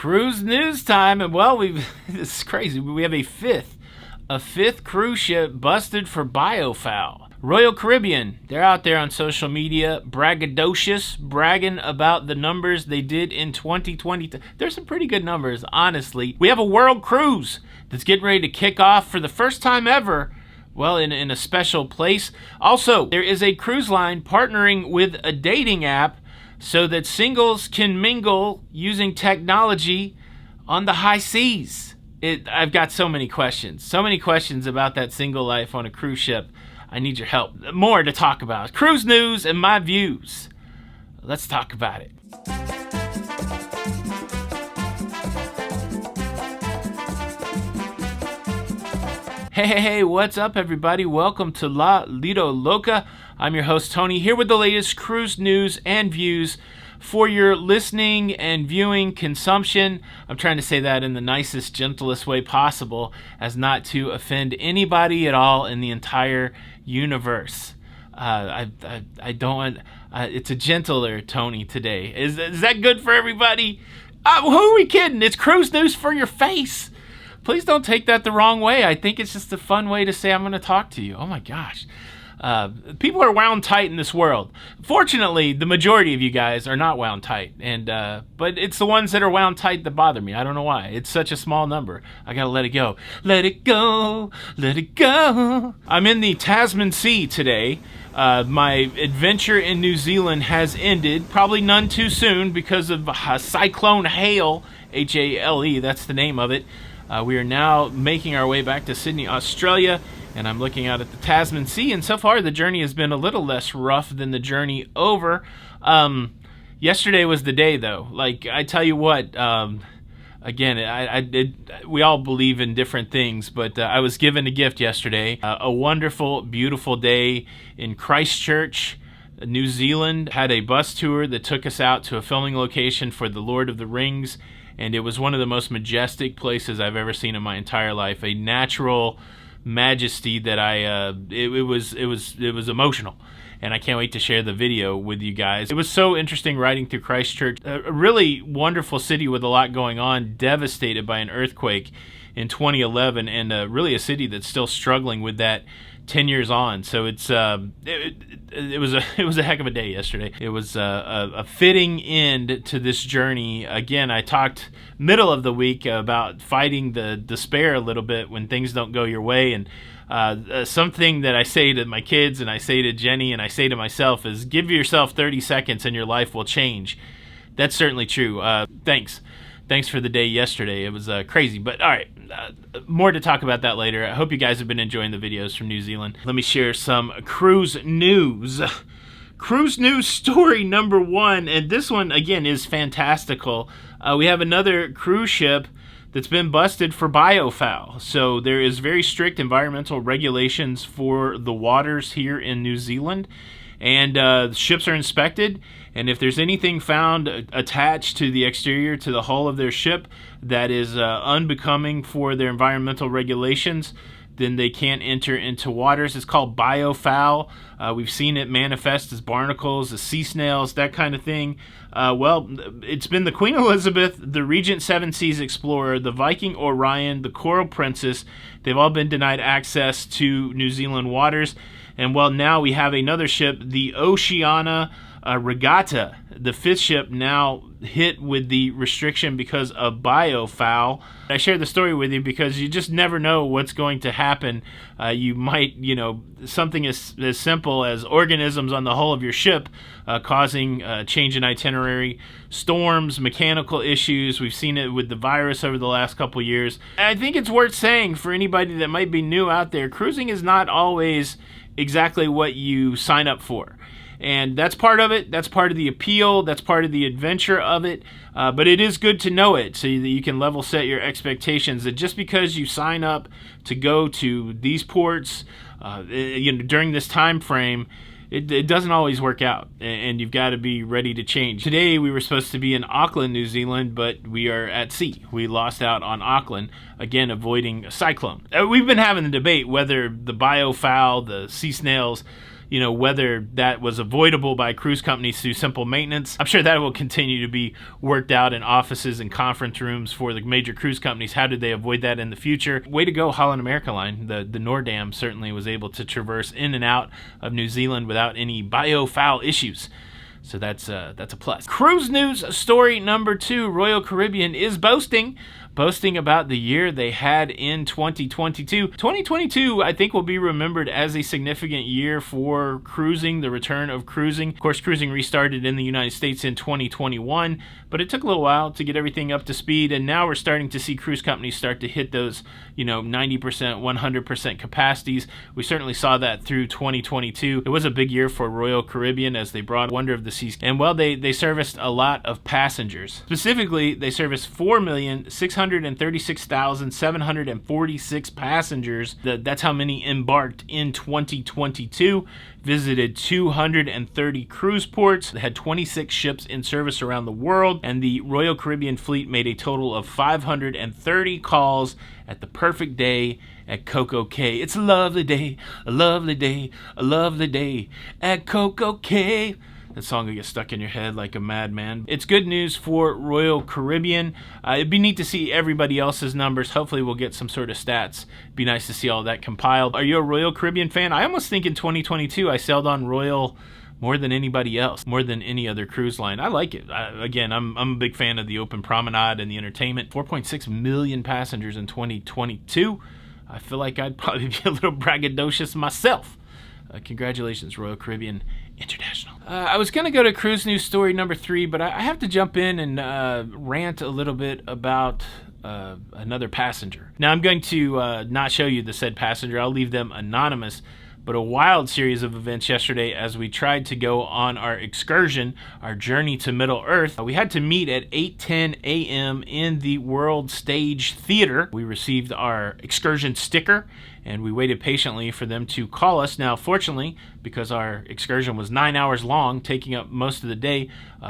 Cruise news time, and well, this is crazy. We have a fifth cruise ship busted for biofoul. Royal Caribbean, they're out there on social media, braggadocious, bragging about the numbers they did in 2020. There's some pretty good numbers, honestly. We have a world cruise that's getting ready to kick off for the first time ever, well, in a special place. Also, there is a cruise line partnering with a dating app so that singles can mingle using technology on the high seas. I've got so many questions about that single life on a cruise ship. I need your help. More to talk about. Cruise news and my views. Let's talk about it. Hey, what's up, everybody? Welcome to La Lido Loca. I'm your host, Tony, here with the latest cruise news and views for your listening and viewing consumption. I'm trying to say that in the nicest, gentlest way possible as not to offend anybody at all in the entire universe. I don't want... it's a gentler Tony today. Is that good for everybody? Who are we kidding? It's cruise news for your face. Please don't take that the wrong way. I think it's just a fun way to say I'm going to talk to you. Oh my gosh. People are wound tight in this world. Fortunately, the majority of you guys are not wound tight, but it's the ones that are wound tight that bother me. I don't know why. It's such a small number. I gotta let it go. Let it go. Let it go. I'm in the Tasman Sea today. My adventure in New Zealand has ended. Probably none too soon because of Cyclone Hale, H-A-L-E. That's the name of it. We are now making our way back to Sydney, Australia, and I'm looking out at the Tasman Sea, and so far the journey has been a little less rough than the journey over. Yesterday was the day, though. Like, I tell you what, again, we all believe in different things, but I was given a gift yesterday. A wonderful, beautiful day in Christchurch, New Zealand. Had a bus tour that took us out to a filming location for The Lord of the Rings, and it was one of the most majestic places I've ever seen in my entire life. A natural majesty that it was emotional, and I can't wait to share the video with you guys. It was so interesting riding through Christchurch, a really wonderful city with a lot going on, devastated by an earthquake in 2011, and really a city that's still struggling with that 10 years on. So it was a heck of a day yesterday. It was a fitting end to this journey. Again, I talked middle of the week about fighting the despair a little bit when things don't go your way, and something that I say to my kids and I say to Jenny and I say to myself is give yourself 30 seconds and your life will change. That's certainly true. Thanks for the day yesterday. It was crazy, but all right, more to talk about that later. I hope you guys have been enjoying the videos from New Zealand. Let me share some cruise news. Cruise news story number one, and this one, again, is fantastical. We have another cruise ship that's been busted for biofoul. So there is very strict environmental regulations for the waters here in New Zealand, and ships are inspected, and if there's anything found attached to the exterior, to the hull of their ship, that is unbecoming for their environmental regulations, then they can't enter into waters. It's called biofoul. We've seen it manifest as barnacles, as sea snails, that kind of thing. Well, it's been the Queen Elizabeth, the Regent Seven Seas Explorer, the Viking Orion, the Coral Princess. They've all been denied access to New Zealand waters. And well, now we have another ship, the Oceania Regatta, the fifth ship, now hit with the restriction because of biofoul. I share the story with you because you just never know what's going to happen. You might, something as simple as organisms on the hull of your ship causing change in itinerary, storms, mechanical issues. We've seen it with the virus over the last couple years. I think it's worth saying for anybody that might be new out there, cruising is not always exactly what you sign up for. And that's part of it. That's part of the appeal. That's part of the adventure of it. But it is good to know it so that you can level set your expectations, that just because you sign up to go to these ports during this time frame, it doesn't always work out, and you've got to be ready to change. Today we were supposed to be in Auckland, New Zealand, but we are at sea. We lost out on Auckland, again avoiding a cyclone. We've been having the debate whether the biofoul, the sea snails, whether that was avoidable by cruise companies through simple maintenance. I'm sure that will continue to be worked out in offices and conference rooms for the major cruise companies. How did they avoid that in the future? Way to go, Holland America Line. The Noordam certainly was able to traverse in and out of New Zealand without any biofoul issues. So that's a plus. Cruise news story number 2. Royal Caribbean is boasting about the year they had in 2022. 2022, I think, will be remembered as a significant year for cruising, the return of cruising. Of course, cruising restarted in the United States in 2021, but it took a little while to get everything up to speed, and now we're starting to see cruise companies start to hit those, 90%, 100% capacities. We certainly saw that through 2022. It was a big year for Royal Caribbean as they brought Wonder of the Seas, and they serviced a lot of passengers. Specifically, they serviced 4,636,746 passengers. That's how many embarked in 2022. Visited 230 cruise ports. They had 26 ships in service around the world, and the Royal Caribbean fleet made a total of 530 calls at the perfect day at Coco Cay. It's a lovely day, a lovely day, a lovely day at Coco Cay. That song will get stuck in your head like a madman. It's good news for Royal Caribbean. It'd be neat to see everybody else's numbers. Hopefully we'll get some sort of stats. It'd be nice to see all that compiled. Are you a Royal Caribbean fan? I almost think in 2022 I sailed on Royal more than anybody else, more than any other cruise line. I like it. I'm a big fan of the open promenade and the entertainment. 4.6 million passengers in 2022. I feel like I'd probably be a little braggadocious myself. Congratulations, Royal Caribbean International. I was going to go to cruise news story number 3, but I have to jump in and rant a little bit about another passenger. Now, I'm going to not show you the said passenger. I'll leave them anonymous. But a wild series of events yesterday as we tried to go on our excursion, our journey to Middle Earth. We had to meet at 8:10 a.m. in the World Stage Theater. We received our excursion sticker, and we waited patiently for them to call us. Now, fortunately, because our excursion was 9 hours long, taking up most of the day,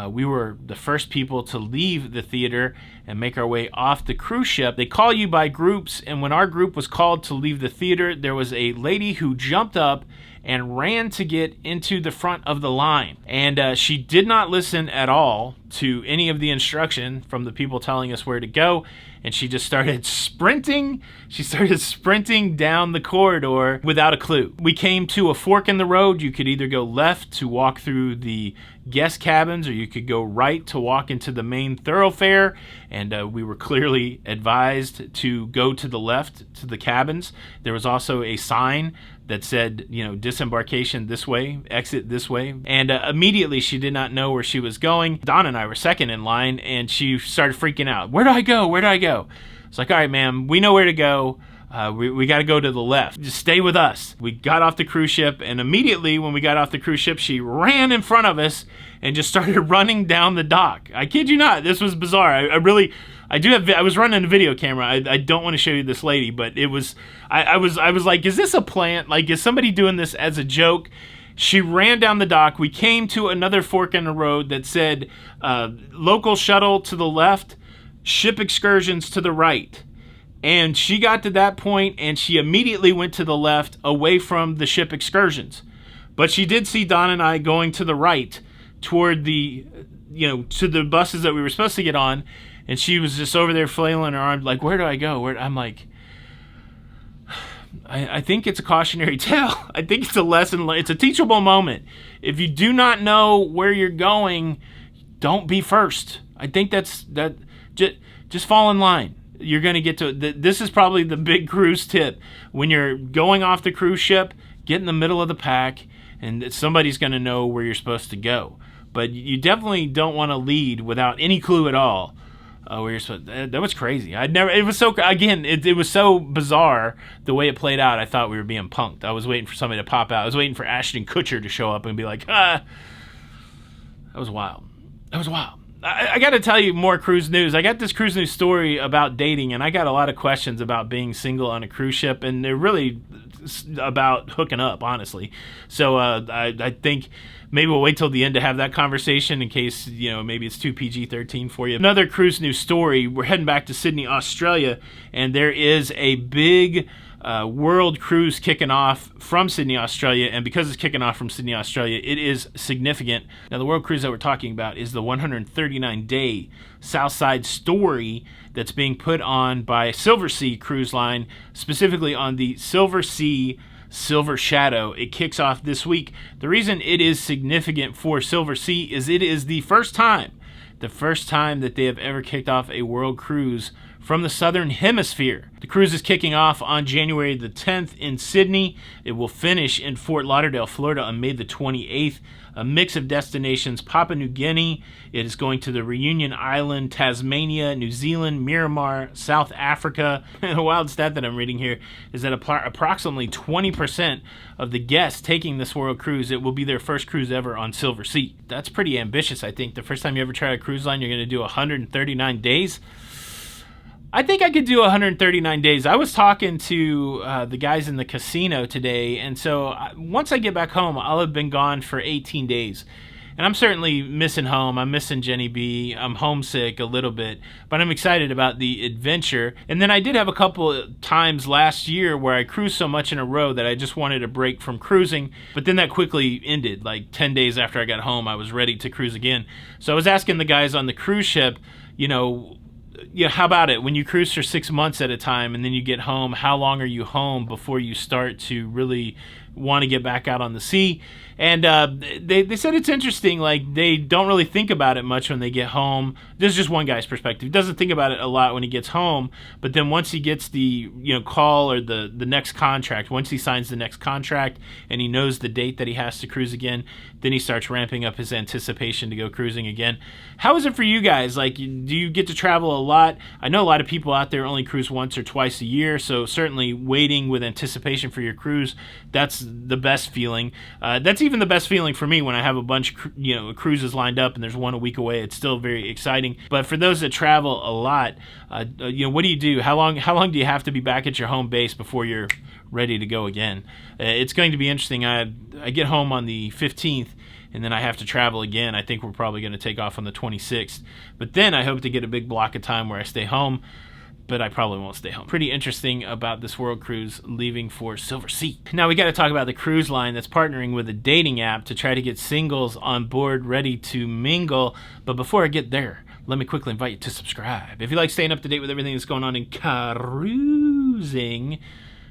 we were the first people to leave the theater and make our way off the cruise ship. They call you by groups, and when our group was called to leave the theater, there was a lady who jumped up and ran to get into the front of the line. And she did not listen at all to any of the instruction from the people telling us where to go. And she just started sprinting. She started sprinting down the corridor without a clue. We came to a fork in the road. You could either go left to walk through the guest cabins, or you could go right to walk into the main thoroughfare. And we were clearly advised to go to the left to the cabins. There was also a sign that said, disembarkation this way, exit this way. And immediately she did not know where she was going. Don and I were second in line, and she started freaking out. Where do I go? Where do I go? It's like, all right, ma'am, we know where to go. We got to go to the left. Just stay with us. We got off the cruise ship, and immediately when we got off the cruise ship, she ran in front of us and just started running down the dock. I kid you not. This was bizarre. I was running a video camera. I don't want to show you this lady, but it was, I was like, is this a plant? Like, is somebody doing this as a joke? She ran down the dock. We came to another fork in the road that said, local shuttle to the left, ship excursions to the right. And she got to that point, and she immediately went to the left away from the ship excursions. But she did see Don and I going to the right toward the, to the buses that we were supposed to get on. And she was just over there flailing her arms like, where do I go? I'm like, I think it's a cautionary tale. I think it's a lesson. It's a teachable moment. If you do not know where you're going, don't be first. I think just fall in line. You're going to get to, this is probably the big cruise tip. When you're going off the cruise ship, get in the middle of the pack, and somebody's going to know where you're supposed to go. But you definitely don't want to lead without any clue at all. Where you're supposed to, that was crazy. It was so bizarre the way it played out. I thought we were being punked. I was waiting for somebody to pop out. I was waiting for Ashton Kutcher to show up and be like, that was wild. That was wild. I got to tell you more cruise news. I got this cruise news story about dating, and I got a lot of questions about being single on a cruise ship, and they're really about hooking up, honestly. So I think maybe we'll wait till the end to have that conversation in case, maybe it's too PG-13 for you. Another cruise news story. We're heading back to Sydney, Australia, and there is a big world cruise kicking off from Sydney, Australia, and because it's kicking off from Sydney, Australia, it is significant. Now, the world cruise that we're talking about is the 139-day Southside Story that's being put on by Silver Sea Cruise Line, specifically on the Silver Sea Silver Shadow. It kicks off this week. The reason it is significant for Silver Sea is it is the first time that they have ever kicked off a world cruise from the Southern Hemisphere. The cruise is kicking off on January the 10th in Sydney. It will finish in Fort Lauderdale, Florida on May the 28th. A mix of destinations: Papua New Guinea. It is going to the Reunion Island, Tasmania, New Zealand, Myanmar, South Africa. And a wild stat that I'm reading here is that approximately 20% of the guests taking this world cruise, it will be their first cruise ever on Silver Sea. That's pretty ambitious, I think. The first time you ever try a cruise line, you're going to do 139 days. I think I could do 139 days. I was talking to the guys in the casino today, and so once I get back home, I'll have been gone for 18 days. And I'm certainly missing home. I'm missing Jenny B. I'm homesick a little bit, but I'm excited about the adventure. And then I did have a couple times last year where I cruised so much in a row that I just wanted a break from cruising, but then that quickly ended. Like 10 days after I got home, I was ready to cruise again. So I was asking the guys on the cruise ship, how about it when you cruise for 6 months at a time and then you get home? How long are you home before you start to really want to get back out on the sea? And they said it's interesting. Like, they don't really think about it much when they get home. This is just one guy's perspective. He doesn't think about it a lot when he gets home, but then once he gets the call or the next contract, once he signs the next contract and he knows the date that he has to cruise again, then he starts ramping up his anticipation to go cruising again. How is it for you guys? Like, do you get to travel a lot? I know a lot of people out there only cruise once or twice a year, so certainly waiting with anticipation for your cruise, that's the best feeling. That's even the best feeling for me when I have a bunch of cruises lined up and there's one a week away. It's still very exciting. But for those that travel a lot, what do you do? How long do you have to be back at your home base before you're ready to go again? It's going to be interesting. I get home on the 15th, and then I have to travel again. I think we're probably going to take off on the 26th. But then I hope to get a big block of time where I stay home, but I probably won't stay home. Pretty interesting about this world cruise leaving for Silver Sea. Now we got to talk about the cruise line that's partnering with a dating app to try to get singles on board ready to mingle. But before I get there, let me quickly invite you to subscribe. If you like staying up to date with everything that's going on in cruising,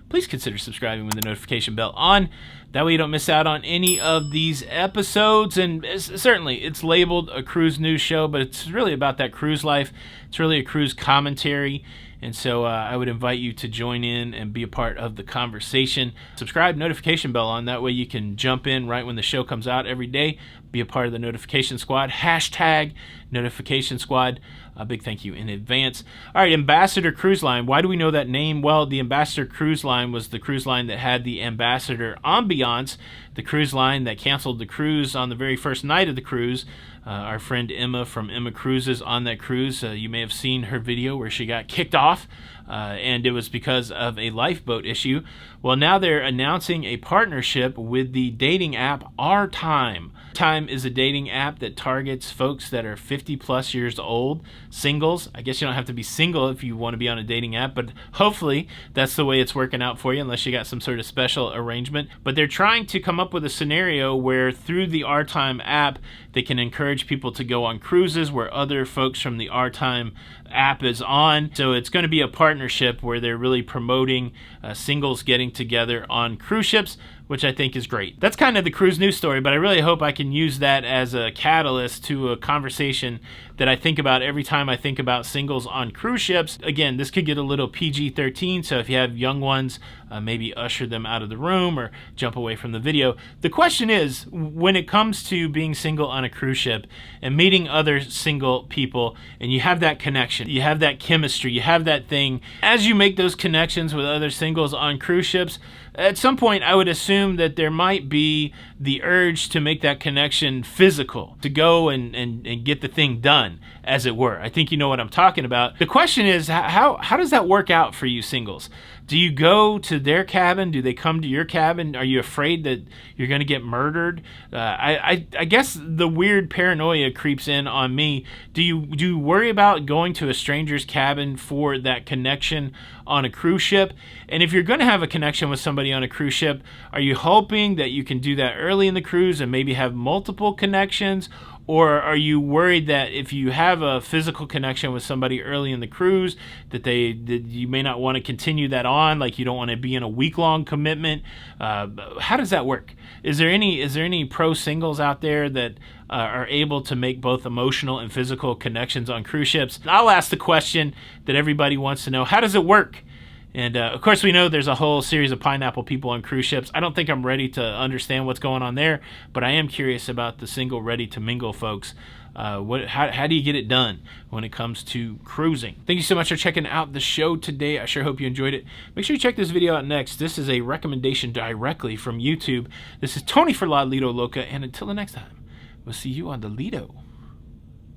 please consider subscribing with the notification bell on. That way you don't miss out on any of these episodes. And certainly it's labeled a cruise news show, but it's really about that cruise life. It's really a cruise commentary. And so I would invite you to join in and be a part of the conversation. Subscribe, notification bell on. That way you can jump in right when the show comes out every day. Be a part of the notification squad. Hashtag notification squad. A big thank you in advance. All right, Ambassador Cruise Line. Why do we know that name? Well, the Ambassador Cruise Line was the cruise line that had the Ambassador ambiance, the cruise line that canceled the cruise on the very first night of the cruise. Our friend Emma from Emma Cruises on that cruise. You may have seen her video where she got kicked off, and it was because of a lifeboat issue. Well, now they're announcing a partnership with the dating app Our Time. Time is a dating app that targets folks that are 50 plus years old, singles. I guess you don't have to be single if you want to be on a dating app, but hopefully that's the way it's working out for you, unless you got some sort of special arrangement. But they're trying to come up with a scenario where through the Our Time app, they can encourage people to go on cruises where other folks from the Our Time app is on. So it's going to be a partnership where they're really promoting singles getting together on cruise ships, which I think is great. That's kind of the cruise news story, but I really hope I can use that as a catalyst to a conversation that I think about every time I think about singles on cruise ships. Again, this could get a little PG-13, so if you have young ones, maybe usher them out of the room or jump away from the video. The question is, when it comes to being single on a cruise ship and meeting other single people, and you have that connection, you have that chemistry, you have that thing, as you make those connections with other singles on cruise ships, at some point I would assume that there might be the urge to make that connection physical, to go and get the thing done as it were. I think you know what I'm talking about. The question is, how does that work out for you singles? Do you go to their cabin? Do they come to your cabin? Are you afraid that you're going to get murdered? I guess the weird paranoia creeps in on me. Do you worry about going to a stranger's cabin for that connection on a cruise ship? And if you're going to have a connection with somebody on a cruise ship, are you hoping that you can do that early in the cruise and maybe have multiple connections? Or are you worried that if you have a physical connection with somebody early in the cruise, that you may not want to continue that on, like you don't want to be in a week-long commitment? How does that work? Is there any pro singles out there that are able to make both emotional and physical connections on cruise ships? I'll ask the question that everybody wants to know: how does it work? And of course, we know there's a whole series of pineapple people on cruise ships. I don't think I'm ready to understand what's going on there, but I am curious about the single, ready to mingle folks. How do you get it done when it comes to cruising? Thank you so much for checking out the show today. I sure hope you enjoyed it. Make sure you check this video out next. This is a recommendation directly from YouTube. This is Tony for La Lido Loca, and until the next time, we'll see you on the Lido.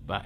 Bye.